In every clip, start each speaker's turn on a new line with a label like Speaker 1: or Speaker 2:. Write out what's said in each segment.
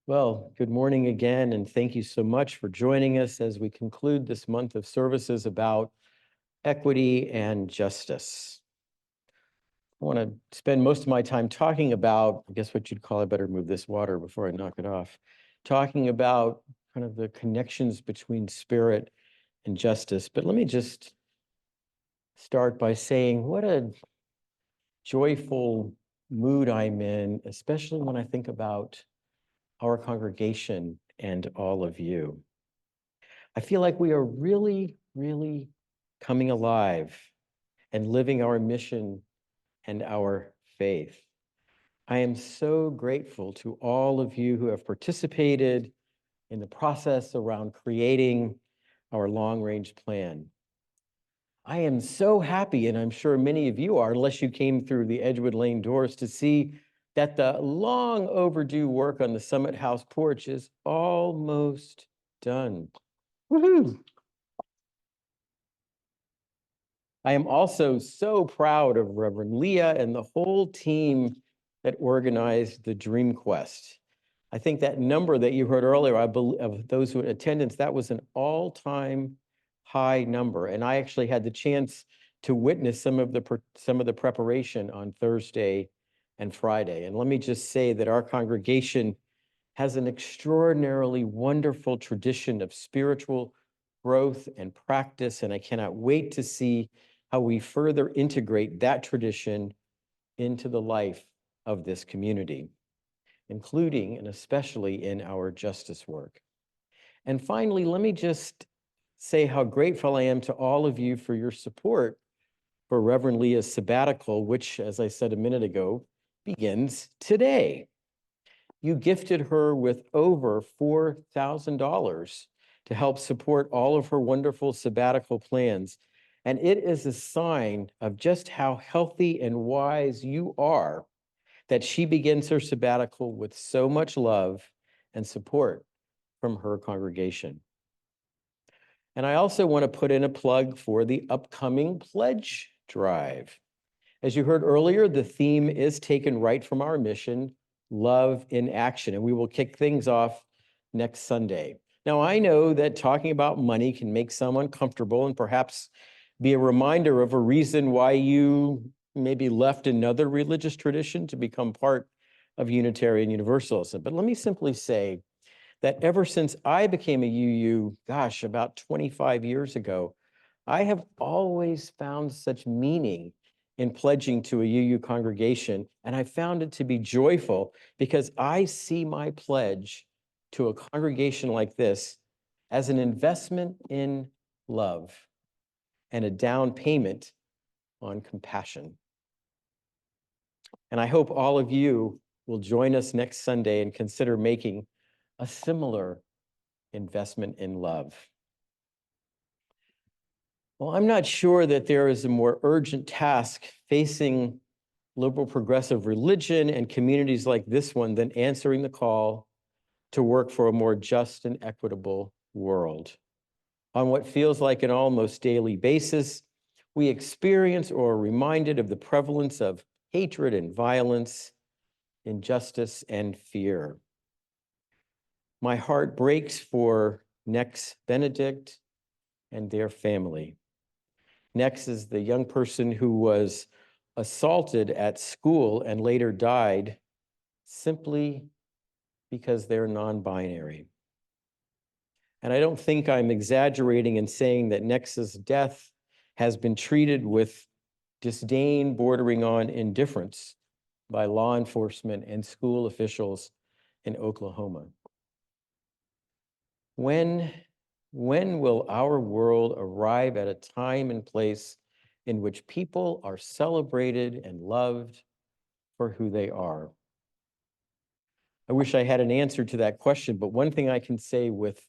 Speaker 1: Well, good morning again, and thank you so much for joining us as we conclude this month of services about equity and justice. I want to spend most of my time talking about, I guess what you'd call, I better move this water before I knock it off, talking about kind of the connections between spirit and justice. But let me just start by saying what a joyful mood I'm in, especially when I think about our congregation and all of you. I feel like we are really, really coming alive and living our mission and our faith. I am so grateful to all of you who have participated in the process around creating our long-range plan. I am so happy, and I'm sure many of you are, unless you came through the Edgewood Lane doors, to see that the long overdue work on the Summit House porch is almost done. Woohoo! I am also so proud of Reverend Leah and the whole team that organized the Dream Quest. I think that number that you heard earlier, I believe, of those who had attendance, that was an all-time high number. And I actually had the chance to witness some of the preparation on Thursday and Friday. And let me just say that our congregation has an extraordinarily wonderful tradition of spiritual growth and practice, and I cannot wait to see how we further integrate that tradition into the life of this community, including and especially in our justice work. And finally, let me just say how grateful I am to all of you for your support for Reverend Leah's sabbatical, which, as I said a minute ago, begins today. You gifted her with over $4,000 to help support all of her wonderful sabbatical plans. And it is a sign of just how healthy and wise you are that she begins her sabbatical with so much love and support from her congregation. And I also want to put in a plug for the upcoming pledge drive. As you heard earlier, the theme is taken right from our mission, Love in Action, and we will kick things off next Sunday. Now, I know that talking about money can make some uncomfortable and perhaps be a reminder of a reason why you maybe left another religious tradition to become part of Unitarian Universalism. But let me simply say that ever since I became a UU, gosh, about 25 years ago, I have always found such meaning in pledging to a UU congregation, and I found it to be joyful because I see my pledge to a congregation like this as an investment in love and a down payment on compassion. And I hope all of you will join us next Sunday and consider making a similar investment in love. Well, I'm not sure that there is a more urgent task facing liberal progressive religion and communities like this one than answering the call to work for a more just and equitable world. On what feels like an almost daily basis, we experience or are reminded of the prevalence of hatred and violence, injustice and fear. My heart breaks for Nex Benedict and their family. Nex is the young person who was assaulted at school and later died simply because they're non-binary. And I don't think I'm exaggerating in saying that Nex's death has been treated with disdain bordering on indifference by law enforcement and school officials in Oklahoma. When will our world arrive at a time and place in which people are celebrated and loved for who they are? I wish I had an answer to that question, but one thing I can say with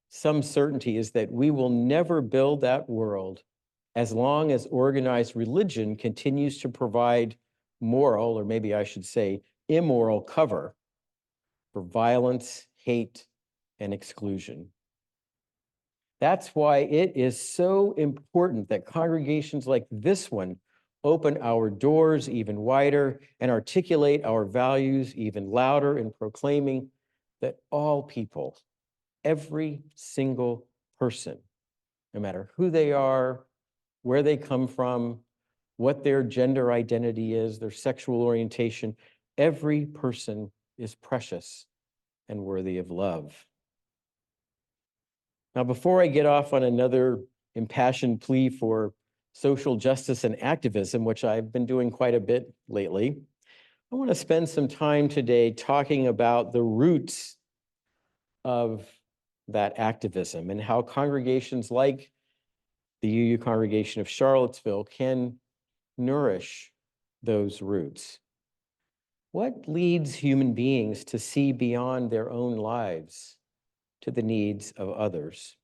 Speaker 1: some certainty is that we will never build that world as long as organized religion continues to provide moral, or maybe I should say immoral, cover for violence, hate, and exclusion. That's why it is so important that congregations like this one open our doors even wider and articulate our values even louder in proclaiming that all people, every single person, no matter who they are, where they come from, what their gender identity is, their sexual orientation, every person is precious and worthy of love. Now, before I get off on another impassioned plea for social justice and activism, which I've been doing quite a bit lately, I want to spend some time today talking about the roots of that activism and how congregations like the UU Congregation of Charlottesville can nourish those roots. What leads human beings to see beyond their own lives to the needs of others?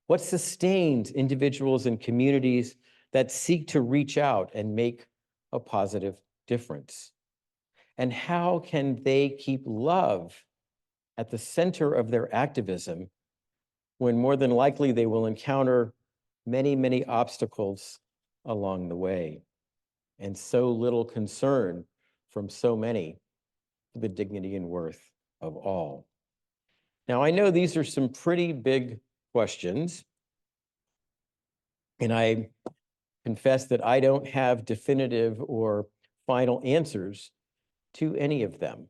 Speaker 1: What sustains individuals and communities that seek to reach out and make a positive difference? And how can they keep love at the center of their activism when more than likely they will encounter many, many obstacles along the way and so little concern from so many for the dignity and worth of all? Now, I know these are some pretty big questions, and I confess that I don't have definitive or final answers to any of them.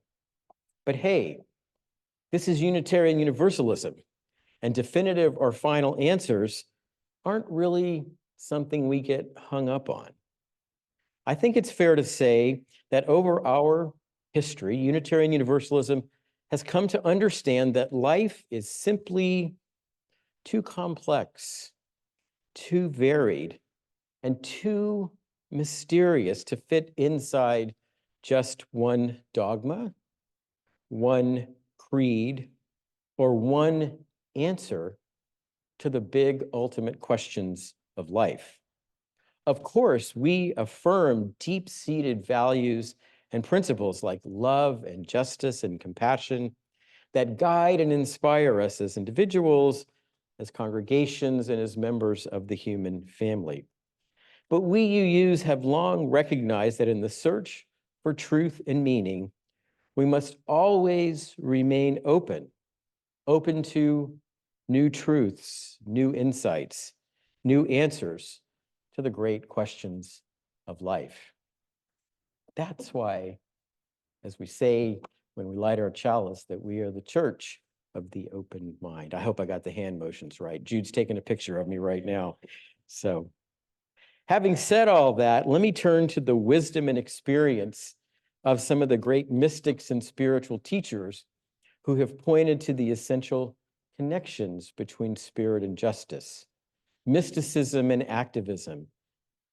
Speaker 1: But hey, this is Unitarian Universalism, and definitive or final answers aren't really something we get hung up on. I think it's fair to say that over our history, Unitarian Universalism has come to understand that life is simply too complex, too varied, and too mysterious to fit inside just one dogma, one creed, or one answer to the big ultimate questions of life. Of course, we affirm deep-seated values and principles like love and justice and compassion that guide and inspire us as individuals, as congregations, and as members of the human family. But we UUs have long recognized that in the search for truth and meaning, we must always remain open to new truths, new insights, new answers to the great questions of life. That's why, as we say when we light our chalice, that we are the church of the open mind. I hope I got the hand motions right. Jude's taking a picture of me right now. So, having said all that, let me turn to the wisdom and experience of some of the great mystics and spiritual teachers who have pointed to the essential connections between spirit and justice, mysticism and activism,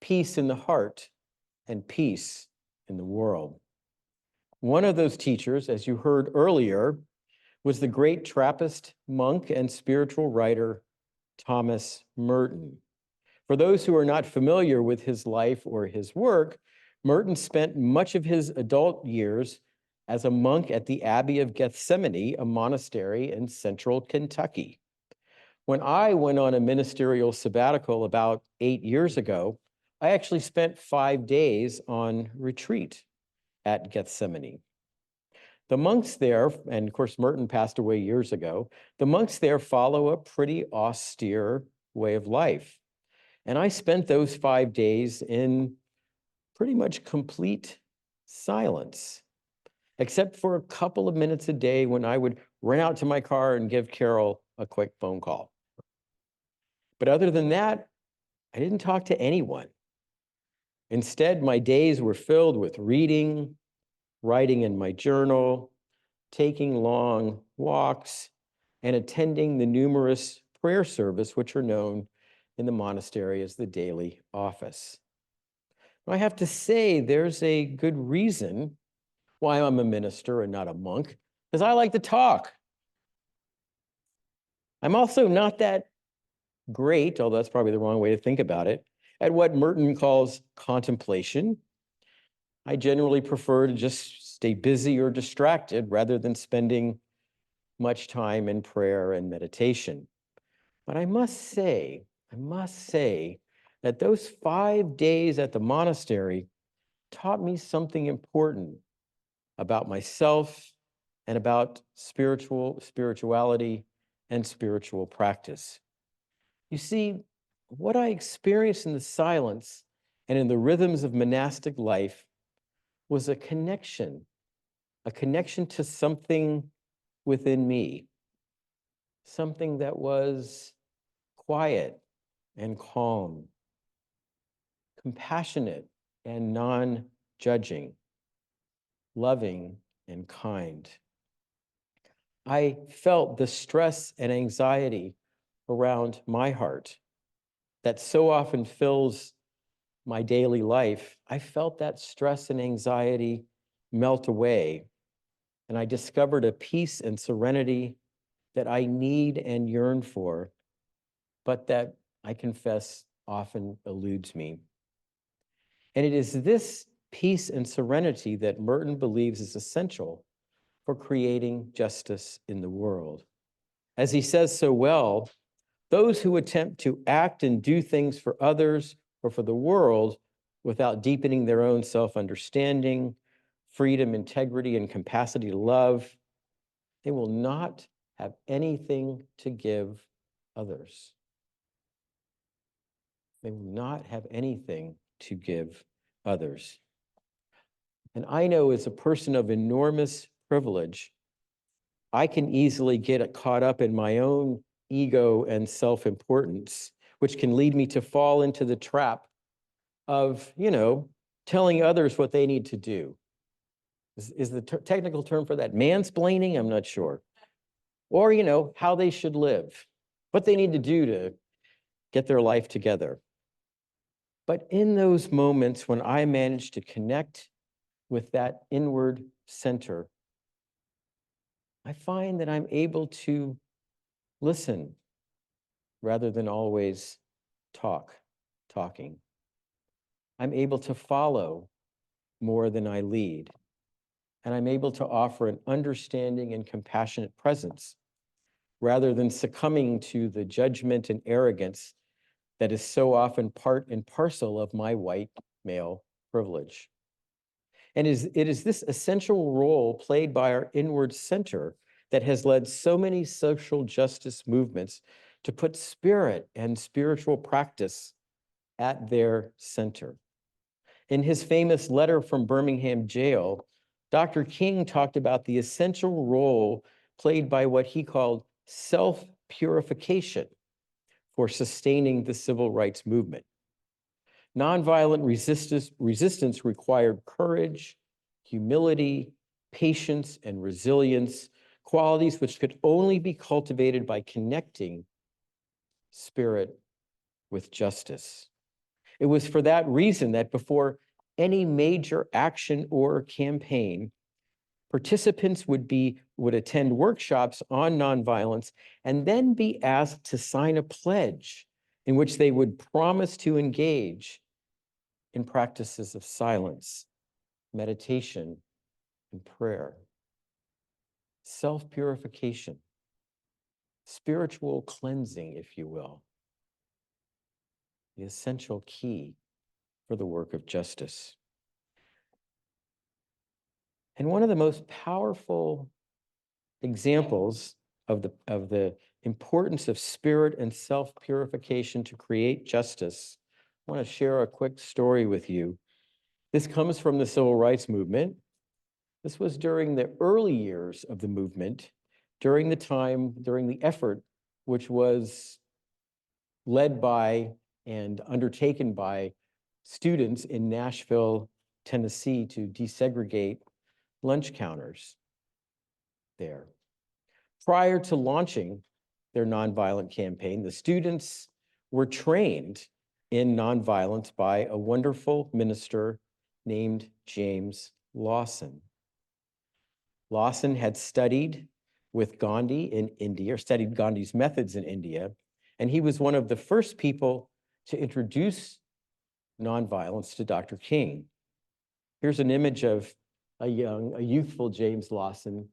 Speaker 1: peace in the heart and peace in the world. One of those teachers, as you heard earlier, was the great Trappist monk and spiritual writer, Thomas Merton. For those who are not familiar with his life or his work, Merton spent much of his adult years as a monk at the Abbey of Gethsemani, a monastery in central Kentucky. When I went on a ministerial sabbatical about 8 years ago, I actually spent 5 days on retreat at Gethsemani. The monks there, and of course Merton passed away years ago, the monks there follow a pretty austere way of life. And I spent those 5 days in pretty much complete silence, except for a couple of minutes a day when I would run out to my car and give Carol a quick phone call. But other than that, I didn't talk to anyone. Instead, my days were filled with reading, writing in my journal, taking long walks, and attending the numerous prayer service, which are known in the monastery as the daily office. I have to say, there's a good reason why I'm a minister and not a monk, because I like to talk. I'm also not that great, although that's probably the wrong way to think about it, at what Merton calls contemplation. I generally prefer to just stay busy or distracted rather than spending much time in prayer and meditation. But I must say that those 5 days at the monastery taught me something important about myself and about spirituality, and spiritual practice. You see, what I experienced in the silence and in the rhythms of monastic life was a connection to something within me, something that was quiet and calm, compassionate and non-judging, loving and kind. I felt the stress and anxiety around my heart that so often fills my daily life. I felt that stress and anxiety melt away, and I discovered a peace and serenity that I need and yearn for, but that I confess often eludes me. And it is this peace and serenity that Merton believes is essential for creating justice in the world. As he says so well, those who attempt to act and do things for others or for the world without deepening their own self-understanding, freedom, integrity, and capacity to love, they will not have anything to give others. They will not have anything to give others. And I know, as a person of enormous privilege, I can easily get caught up in my own ego and self-importance, which can lead me to fall into the trap of, telling others what they need to do. Is the technical term for that mansplaining? I'm not sure. Or, how they should live, what they need to do to get their life together. But in those moments when I manage to connect with that inward center, I find that I'm able to listen rather than always talking. I'm able to follow more than I lead. And I'm able to offer an understanding and compassionate presence rather than succumbing to the judgment and arrogance that is so often part and parcel of my white male privilege. And it is this essential role played by our inward center that has led so many social justice movements to put spirit and spiritual practice at their center. In his famous letter from Birmingham jail, Dr. King talked about the essential role played by what he called self-purification for sustaining the civil rights movement. Nonviolent resistance required courage, humility, patience, and resilience, qualities which could only be cultivated by connecting spirit with justice. It was for that reason that before any major action or campaign, participants would attend workshops on nonviolence and then be asked to sign a pledge in which they would promise to engage in practices of silence, meditation, and prayer. Self-purification, spiritual cleansing, if you will, the essential key for the work of justice. And one of the most powerful examples of the importance of spirit and self-purification to create justice, I want to share a quick story with you. This comes from the civil rights movement. This was during the early years of the movement, during the effort, which was led by and undertaken by students in Nashville, Tennessee, to desegregate lunch counters there. Prior to launching their nonviolent campaign, the students were trained in nonviolence by a wonderful minister named James Lawson. Lawson had studied with Gandhi in India, or studied Gandhi's methods in India, and he was one of the first people to introduce nonviolence to Dr. King. Here's an image of a youthful James Lawson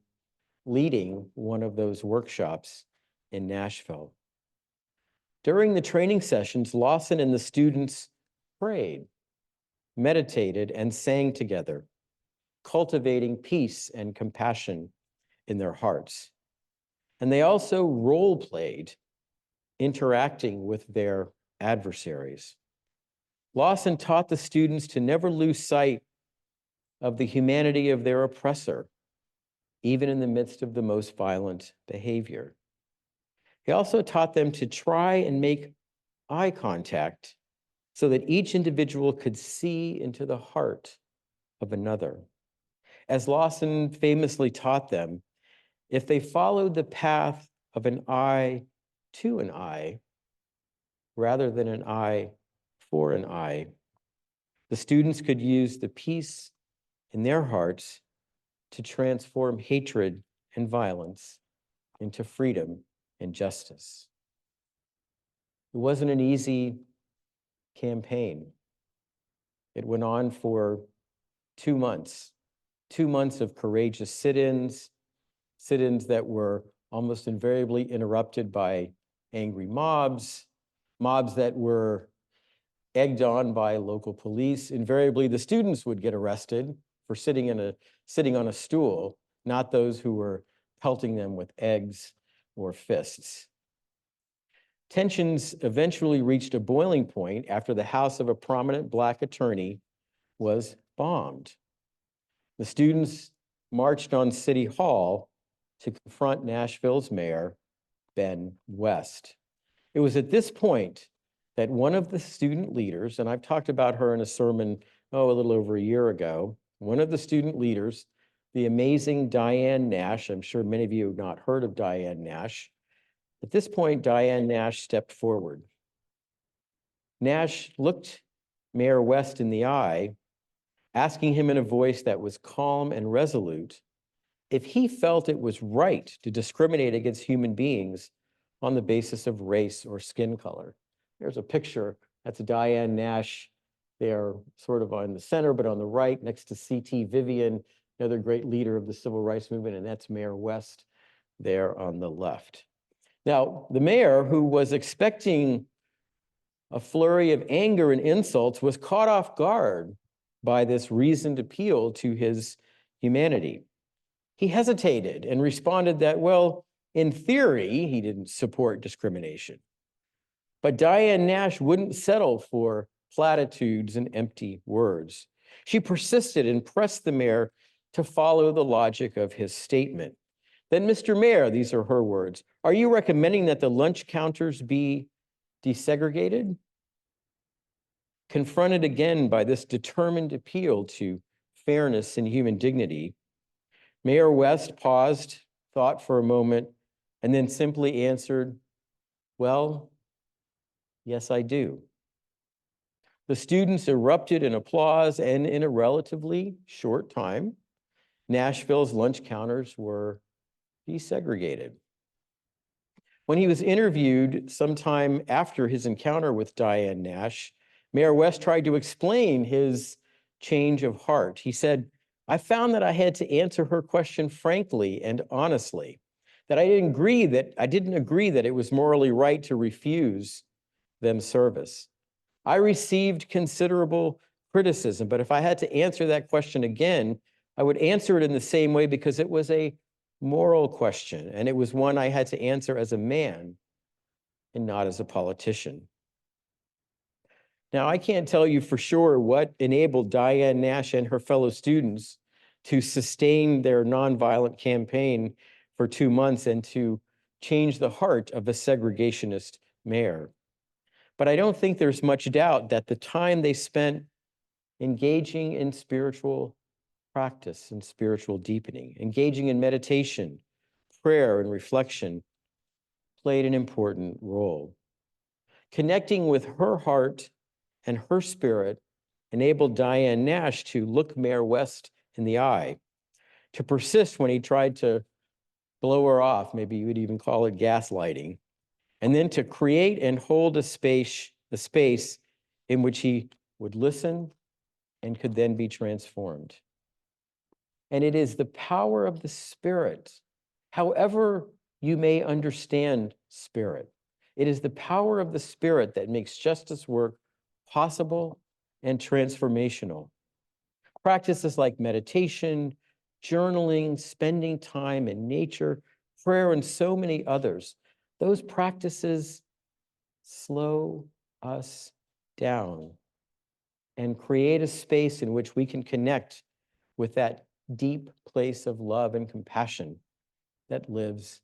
Speaker 1: leading one of those workshops in Nashville. During the training sessions, Lawson and the students prayed, meditated, and sang together, cultivating peace and compassion in their hearts. And they also role-played, interacting with their adversaries. Lawson taught the students to never lose sight of the humanity of their oppressor, even in the midst of the most violent behavior. He also taught them to try and make eye contact so that each individual could see into the heart of another. As Lawson famously taught them, if they followed the path of an eye to an eye, rather than an eye for an eye, the students could use the peace in their hearts to transform hatred and violence into freedom and justice. It wasn't an easy campaign. It went on for 2 months of courageous sit-ins that were almost invariably interrupted by angry mobs that were egged on by local police. Invariably, the students would get arrested for sitting on a stool, not those who were pelting them with eggs or fists. Tensions eventually reached a boiling point after the house of a prominent Black attorney was bombed. The students marched on City Hall to confront Nashville's mayor, Ben West. It was at this point that one of the student leaders, and I've talked about her in a sermon, a little over a year ago, one of the student leaders, the amazing Diane Nash. I'm sure many of you have not heard of Diane Nash. At this point, Diane Nash stepped forward. Nash looked Mayor West in the eye, asking him in a voice that was calm and resolute if he felt it was right to discriminate against human beings on the basis of race or skin color. There's a picture. That's Diane Nash. They're sort of on the center, but on the right, next to C.T. Vivian, another great leader of the civil rights movement, and that's Mayor West there on the left. Now, the mayor, who was expecting a flurry of anger and insults, was caught off guard by this reasoned appeal to his humanity. He hesitated and responded that, well, in theory, he didn't support discrimination. But Diane Nash wouldn't settle for platitudes and empty words. She persisted and pressed the mayor to follow the logic of his statement. Then, Mr. Mayor, these are her words, are you recommending that the lunch counters be desegregated? Confronted again by this determined appeal to fairness and human dignity, Mayor West paused, thought for a moment, and then simply answered, well, yes, I do. The students erupted in applause, and in a relatively short time, Nashville's lunch counters were desegregated. When he was interviewed sometime after his encounter with Diane Nash, Mayor West tried to explain his change of heart. He said, I found that I had to answer her question frankly and honestly, that I didn't agree that it was morally right to refuse them service. I received considerable criticism, but if I had to answer that question again, I would answer it in the same way because it was a moral question, and it was one I had to answer as a man and not as a politician. Now, I can't tell you for sure what enabled Diane Nash and her fellow students to sustain their nonviolent campaign for 2 months and to change the heart of a segregationist mayor. But I don't think there's much doubt that the time they spent engaging in spiritual practice and spiritual deepening, engaging in meditation, prayer, and reflection played an important role. Connecting with her heart and her spirit enabled Diane Nash to look Mayor West in the eye, to persist when he tried to blow her off, maybe you would even call it gaslighting, and then to create and hold a space in which he would listen and could then be transformed. And it is the power of the Spirit, however you may understand spirit. It is the power of the Spirit that makes justice work possible and transformational. Practices like meditation, journaling, spending time in nature, prayer, and so many others. Those practices slow us down and create a space in which we can connect with that deep place of love and compassion that lives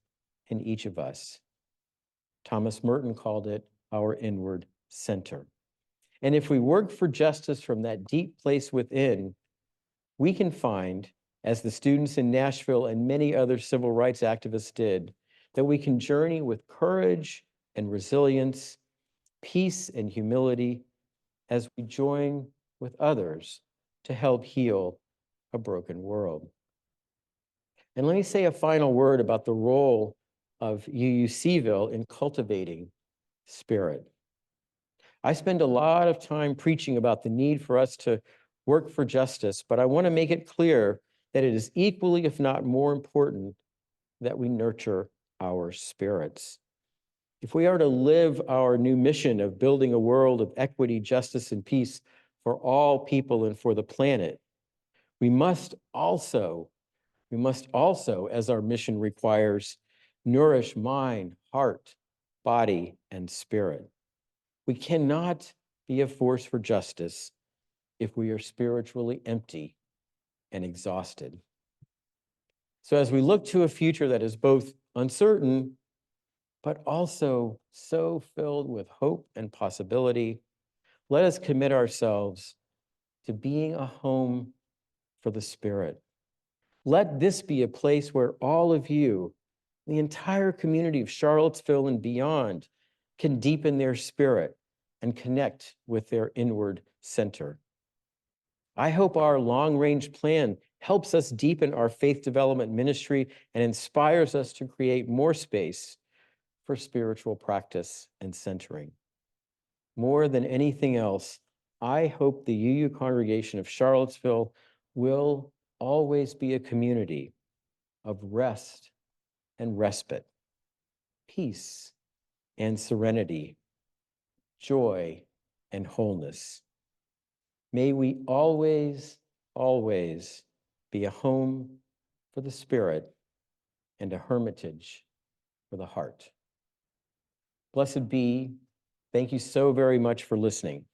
Speaker 1: in each of us. Thomas Merton called it our inward center. And if we work for justice from that deep place within, we can find, as the students in Nashville and many other civil rights activists did, that we can journey with courage and resilience, peace and humility as we join with others to help heal a broken world. And let me say a final word about the role of UUCville in cultivating spirit. I spend a lot of time preaching about the need for us to work for justice, but I want to make it clear that it is equally, if not more important, that we nurture our spirits. If we are to live our new mission of building a world of equity, justice, and peace for all people and for the planet, we must also, as our mission requires, nourish mind, heart, body, and spirit. We cannot be a force for justice if we are spiritually empty and exhausted. So as we look to a future that is both uncertain, but also so filled with hope and possibility, let us commit ourselves to being a home for the Spirit. Let this be a place where all of you, the entire community of Charlottesville and beyond, can deepen their spirit and connect with their inward center. I hope our long-range plan helps us deepen our faith development ministry and inspires us to create more space for spiritual practice and centering. More than anything else, I hope the UU congregation of Charlottesville will always be a community of rest and respite, peace and serenity, joy and wholeness. May we always, always be a home for the spirit and a hermitage for the heart. Blessed be. Thank you so very much for listening.